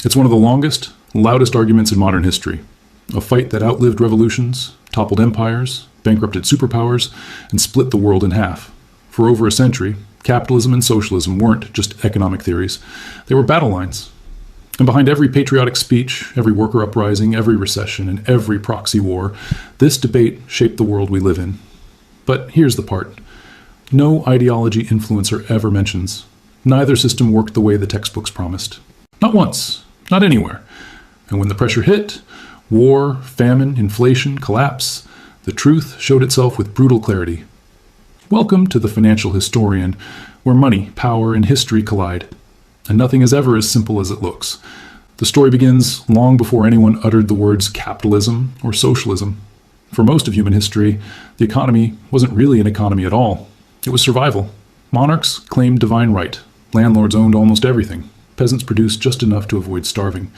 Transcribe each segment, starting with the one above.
It's one of the longest, loudest arguments in modern history. A fight that outlived revolutions, toppled empires, bankrupted superpowers, and split the world in half. For over a century, capitalism and socialism weren't just economic theories. They were battle lines. And behind every patriotic speech, every worker uprising, every recession, and every proxy war, this debate shaped the world we live in. But here's the part. No ideology influencer ever mentions. Neither system worked the way the textbooks promised. Not once. Not anywhere. And when the pressure hit, war, famine, inflation, collapse, the truth showed itself with brutal clarity. Welcome to The Financial Historian, where money, power, and history collide. And nothing is ever as simple as it looks. The story begins long before anyone uttered the words capitalism or socialism. For most of human history, the economy wasn't really an economy at all. It was survival. Monarchs claimed divine right. Landlords owned almost everything. Peasants produced just enough to avoid starving.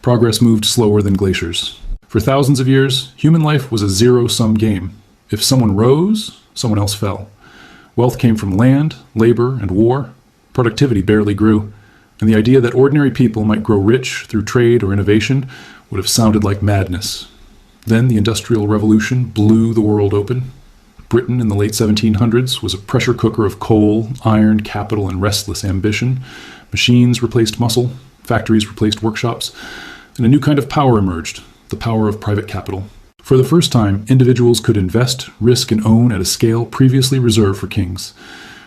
Progress moved slower than glaciers. For thousands of years, human life was a zero-sum game. If someone rose, someone else fell. Wealth came from land, labor, and war. Productivity barely grew. And the idea that ordinary people might grow rich through trade or innovation would have sounded like madness. Then the Industrial Revolution blew the world open. Britain in the late 1700s was a pressure cooker of coal, iron, capital, and restless ambition. Machines replaced muscle, factories replaced workshops, and a new kind of power emerged, the power of private capital. For the first time, individuals could invest, risk, and own at a scale previously reserved for kings.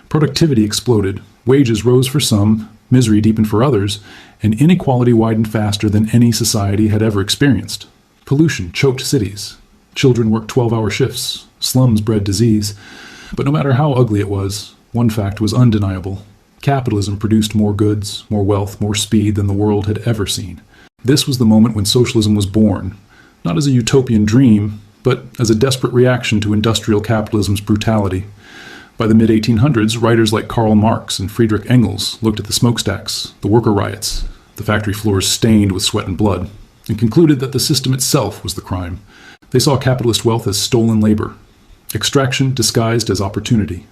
Productivity exploded, wages rose for some, misery deepened for others, and inequality widened faster than any society had ever experienced. Pollution choked cities. Children worked 12-hour shifts. Slums bred disease. But no matter how ugly it was, one fact was undeniable. Capitalism produced more goods, more wealth, more speed than the world had ever seen. This was the moment when socialism was born, not as a utopian dream, but as a desperate reaction to industrial capitalism's brutality. By the mid-1800s, writers like Karl Marx and Friedrich Engels looked at the smokestacks, the worker riots, the factory floors stained with sweat and blood, and concluded that the system itself was the crime. They saw capitalist wealth as stolen labor, extraction disguised as opportunity.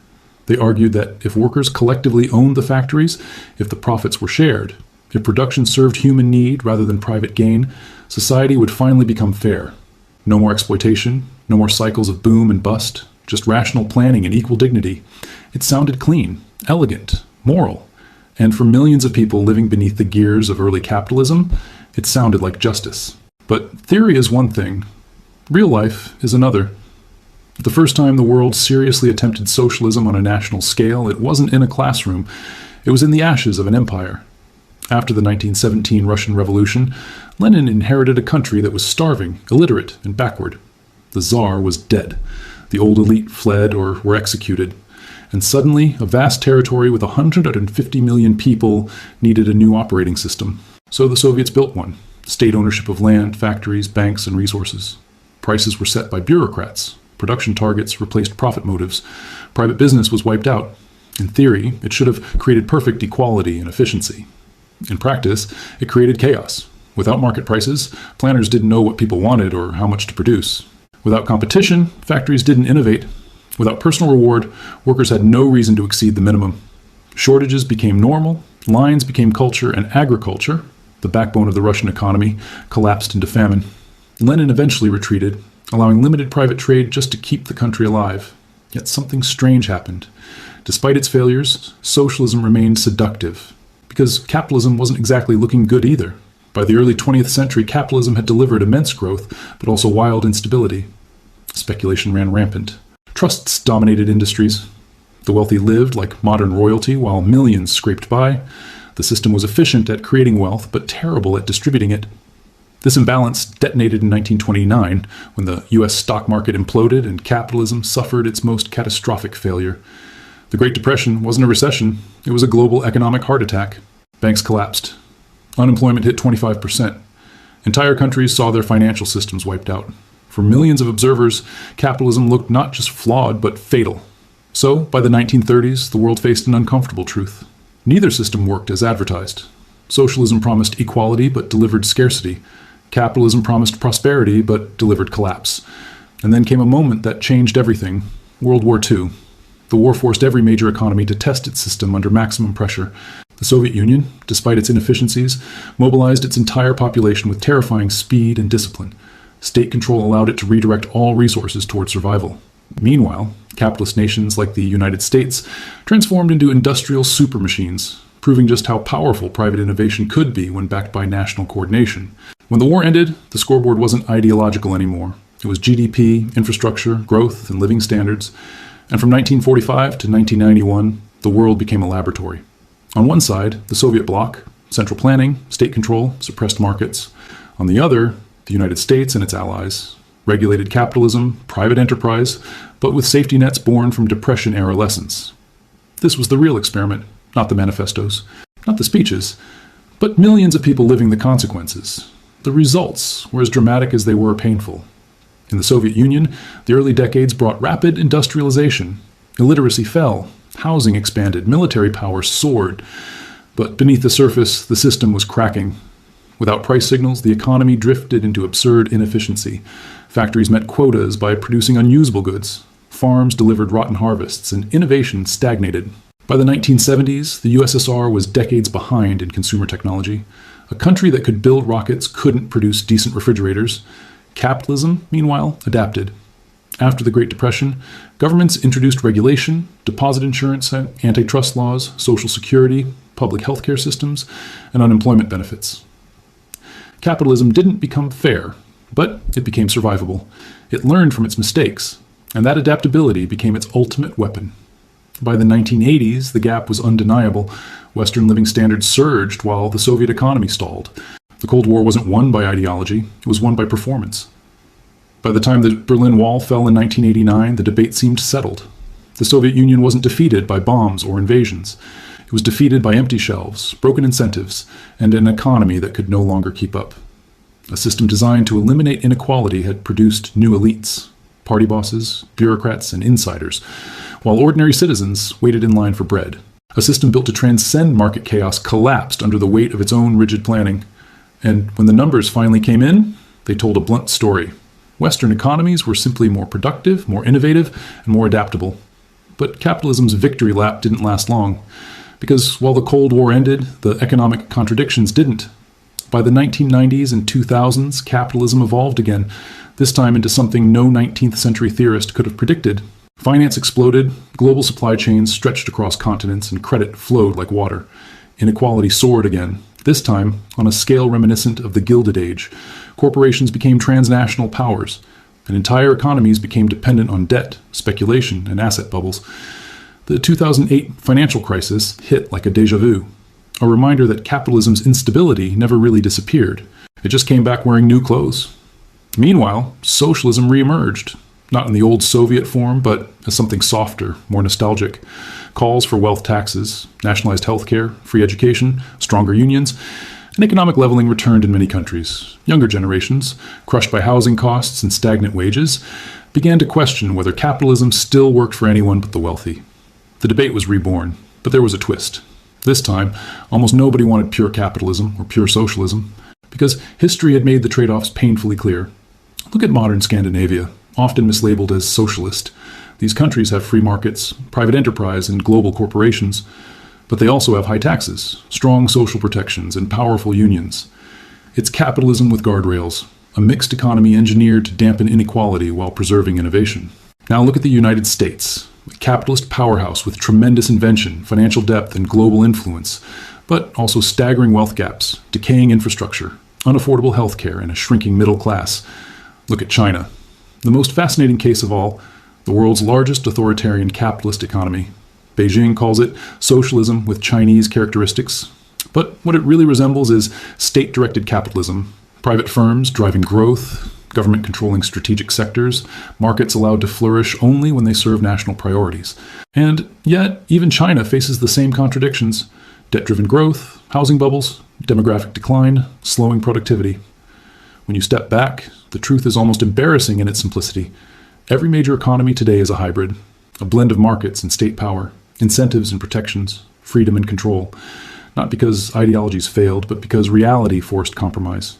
They argued that if workers collectively owned the factories, if the profits were shared, if production served human need rather than private gain, society would finally become fair. No more exploitation, no more cycles of boom and bust, just rational planning and equal dignity. It sounded clean, elegant, moral, and for millions of people living beneath the gears of early capitalism, it sounded like justice. But theory is one thing, real life is another. The first time the world seriously attempted socialism on a national scale, it wasn't in a classroom. It was in the ashes of an empire. After the 1917 Russian Revolution, Lenin inherited a country that was starving, illiterate, and backward. The Tsar was dead. The old elite fled or were executed. And suddenly, a vast territory with 150 million people needed a new operating system. So the Soviets built one. State ownership of land, factories, banks, and resources. Prices were set by bureaucrats. Production targets replaced profit motives. Private business was wiped out. In theory, it should have created perfect equality and efficiency. In practice, it created chaos. Without market prices, planners didn't know what people wanted or how much to produce. Without competition, factories didn't innovate. Without personal reward, workers had no reason to exceed the minimum. Shortages became normal, lines became culture, and agriculture, the backbone of the Russian economy, collapsed into famine. Lenin eventually retreated, allowing limited private trade just to keep the country alive. Yet something strange happened. Despite its failures, socialism remained seductive, because capitalism wasn't exactly looking good either. By the early 20th century, capitalism had delivered immense growth, but also wild instability. Speculation ran rampant. Trusts dominated industries. The wealthy lived like modern royalty, while millions scraped by. The system was efficient at creating wealth, but terrible at distributing it. This imbalance detonated in 1929, when the U.S. stock market imploded and capitalism suffered its most catastrophic failure. The Great Depression wasn't a recession, it was a global economic heart attack. Banks collapsed. Unemployment hit 25%. Entire countries saw their financial systems wiped out. For millions of observers, capitalism looked not just flawed, but fatal. So, by the 1930s, the world faced an uncomfortable truth. Neither system worked as advertised. Socialism promised equality, but delivered scarcity. Capitalism promised prosperity, but delivered collapse. And then came a moment that changed everything: World War II. The war forced every major economy to test its system under maximum pressure. The Soviet Union, despite its inefficiencies, mobilized its entire population with terrifying speed and discipline. State control allowed it to redirect all resources toward survival. Meanwhile, capitalist nations like the United States transformed into industrial supermachines, proving just how powerful private innovation could be when backed by national coordination. When the war ended, the scoreboard wasn't ideological anymore. It was GDP, infrastructure, growth, and living standards. And from 1945 to 1991, the world became a laboratory. On one side, the Soviet bloc, central planning, state control, suppressed markets. On the other, the United States and its allies, regulated capitalism, private enterprise, but with safety nets born from Depression-era lessons. This was the real experiment, not the manifestos, not the speeches, but millions of people living the consequences. The results were as dramatic as they were painful. In the Soviet Union, the early decades brought rapid industrialization. Illiteracy fell, housing expanded, military power soared. But beneath the surface, the system was cracking. Without price signals, the economy drifted into absurd inefficiency. Factories met quotas by producing unusable goods. Farms delivered rotten harvests, and innovation stagnated. By the 1970s, the USSR was decades behind in consumer technology. A country that could build rockets couldn't produce decent refrigerators. Capitalism, meanwhile, adapted. After the Great Depression, governments introduced regulation, deposit insurance, antitrust laws, social security, public healthcare systems, and unemployment benefits. Capitalism didn't become fair, but it became survivable. It learned from its mistakes, and that adaptability became its ultimate weapon. By the 1980s, the gap was undeniable. Western living standards surged while the Soviet economy stalled. The Cold War wasn't won by ideology, it was won by performance. By the time the Berlin Wall fell in 1989, the debate seemed settled. The Soviet Union wasn't defeated by bombs or invasions. It was defeated by empty shelves, broken incentives, and an economy that could no longer keep up. A system designed to eliminate inequality had produced new elites, party bosses, bureaucrats, and insiders, while ordinary citizens waited in line for bread. A system built to transcend market chaos collapsed under the weight of its own rigid planning. And when the numbers finally came in, they told a blunt story. Western economies were simply more productive, more innovative, and more adaptable. But capitalism's victory lap didn't last long, because while the Cold War ended, the economic contradictions didn't. By the 1990s and 2000s, capitalism evolved again, this time into something no 19th century theorist could have predicted. Finance exploded, global supply chains stretched across continents, and credit flowed like water. Inequality soared again, this time on a scale reminiscent of the Gilded Age. Corporations became transnational powers, and entire economies became dependent on debt, speculation, and asset bubbles. The 2008 financial crisis hit like a déjà vu, a reminder that capitalism's instability never really disappeared. It just came back wearing new clothes. Meanwhile, socialism reemerged, not in the old Soviet form, but as something softer, more nostalgic. Calls for wealth taxes, nationalized healthcare, free education, stronger unions, and economic leveling returned in many countries. Younger generations, crushed by housing costs and stagnant wages, began to question whether capitalism still worked for anyone but the wealthy. The debate was reborn, but there was a twist. This time, almost nobody wanted pure capitalism or pure socialism, because history had made the trade-offs painfully clear. Look at modern Scandinavia, often mislabeled as socialist. These countries have free markets, private enterprise, and global corporations, but they also have high taxes, strong social protections, and powerful unions. It's capitalism with guardrails, a mixed economy engineered to dampen inequality while preserving innovation. Now look at the United States, a capitalist powerhouse with tremendous invention, financial depth, and global influence, but also staggering wealth gaps, decaying infrastructure, unaffordable healthcare, and a shrinking middle class. Look at China, the most fascinating case of all, the world's largest authoritarian capitalist economy. Beijing calls it socialism with Chinese characteristics. But what it really resembles is state-directed capitalism. Private firms driving growth, government controlling strategic sectors, markets allowed to flourish only when they serve national priorities. And yet, even China faces the same contradictions. Debt-driven growth, housing bubbles, demographic decline, slowing productivity. When you step back, the truth is almost embarrassing in its simplicity. Every major economy today is a hybrid, a blend of markets and state power, incentives and protections, freedom and control. Not because ideologies failed, but because reality forced compromise.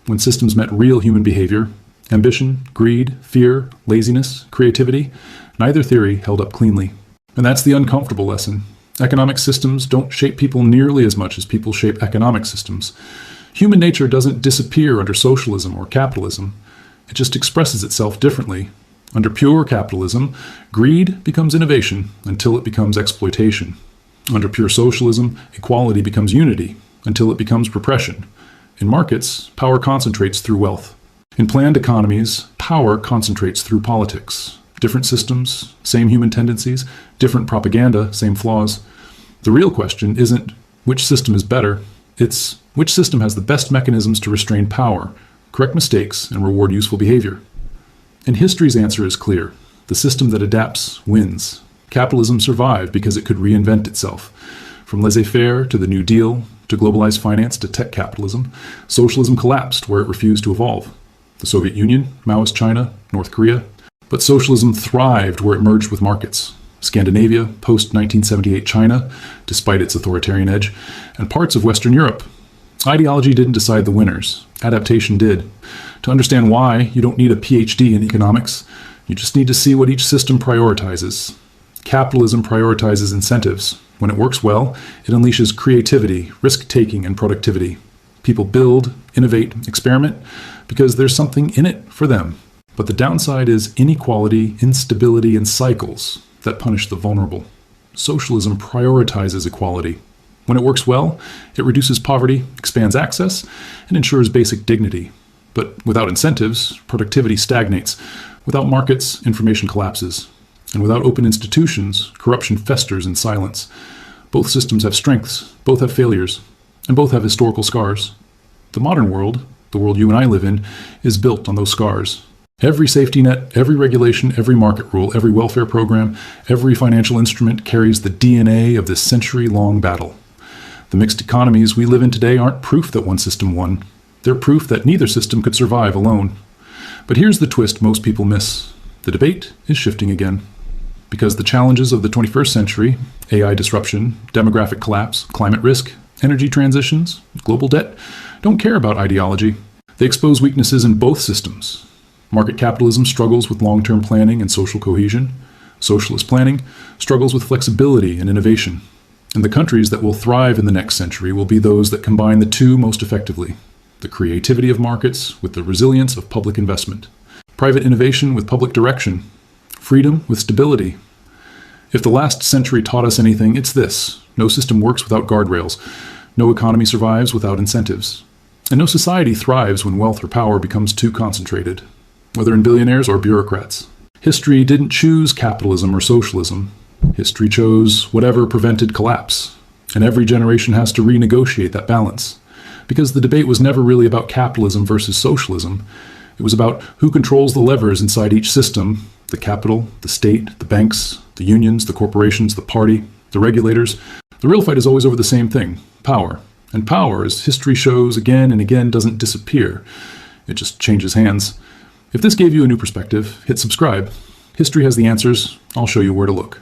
When systems met real human behavior, ambition, greed, fear, laziness, creativity, neither theory held up cleanly. And that's the uncomfortable lesson. Economic systems don't shape people nearly as much as people shape economic systems. Human nature doesn't disappear under socialism or capitalism. It just expresses itself differently. Under pure capitalism, greed becomes innovation until it becomes exploitation. Under pure socialism, equality becomes unity until it becomes repression. In markets, power concentrates through wealth. In planned economies, power concentrates through politics. Different systems, same human tendencies, different propaganda, same flaws. The real question isn't which system is better, it's which system has the best mechanisms to restrain power, correct mistakes, and reward useful behavior. And history's answer is clear. The system that adapts wins. Capitalism survived because it could reinvent itself. From laissez-faire to the New Deal, to globalized finance to tech capitalism, socialism collapsed where it refused to evolve. The Soviet Union, Maoist China, North Korea. But socialism thrived where it merged with markets. Scandinavia, post-1978 China, despite its authoritarian edge, and parts of Western Europe. Ideology didn't decide the winners. Adaptation did. To understand why, you don't need a PhD in economics. You just need to see what each system prioritizes. Capitalism prioritizes incentives. When it works well, it unleashes creativity, risk-taking, and productivity. People build, innovate, experiment, because there's something in it for them. But the downside is inequality, instability, and cycles that punish the vulnerable. Socialism prioritizes equality. When it works well, it reduces poverty, expands access, and ensures basic dignity. But without incentives, productivity stagnates. Without markets, information collapses. And without open institutions, corruption festers in silence. Both systems have strengths, both have failures, and both have historical scars. The modern world, the world you and I live in, is built on those scars. Every safety net, every regulation, every market rule, every welfare program, every financial instrument carries the DNA of this century-long battle. The mixed economies we live in today aren't proof that one system won. They're proof that neither system could survive alone. But here's the twist most people miss. The debate is shifting again. Because the challenges of the 21st century, AI disruption, demographic collapse, climate risk, energy transitions, global debt, don't care about ideology. They expose weaknesses in both systems. Market capitalism struggles with long-term planning and social cohesion. Socialist planning struggles with flexibility and innovation. And the countries that will thrive in the next century will be those that combine the two most effectively. The creativity of markets with the resilience of public investment. Private innovation with public direction. Freedom with stability. If the last century taught us anything, it's this. No system works without guardrails. No economy survives without incentives. And no society thrives when wealth or power becomes too concentrated, whether in billionaires or bureaucrats. History didn't choose capitalism or socialism. History chose whatever prevented collapse. And every generation has to renegotiate that balance. Because the debate was never really about capitalism versus socialism. It was about who controls the levers inside each system: the capital, the state, the banks, the unions, the corporations, the party, the regulators. The real fight is always over the same thing: power. And power, as history shows again and again, doesn't disappear. It just changes hands. If this gave you a new perspective, hit subscribe. History has the answers. I'll show you where to look.